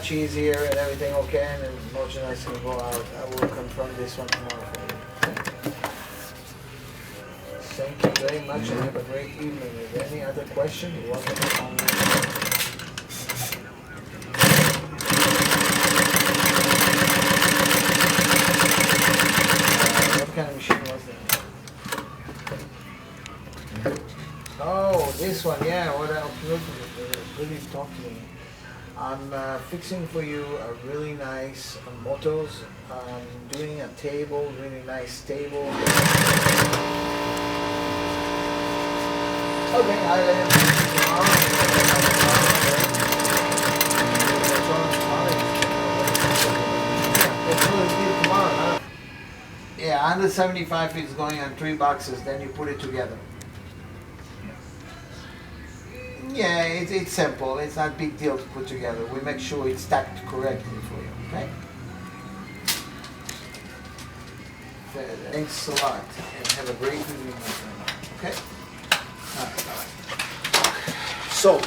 much easier and everything okay, and the merchandise can go out. I will confirm this one tomorrow for you. Thank you very much and have a great evening. Is there any other question? You're welcome to call me. What kind of machine was that? Oh, this one, yeah. What else? Really talk to me. I'm fixing for you a really nice motos. I'm doing a table, really nice table. Okay, I'll let him tomorrow. Yeah, under 75 feet is going on 3 boxes, then you put it together. Yeah, it's simple. It's not a big deal to put together. We make sure it's stacked correctly for you, okay? Thanks a lot, and have a great evening, my friend. Okay? All right, bye-bye. So,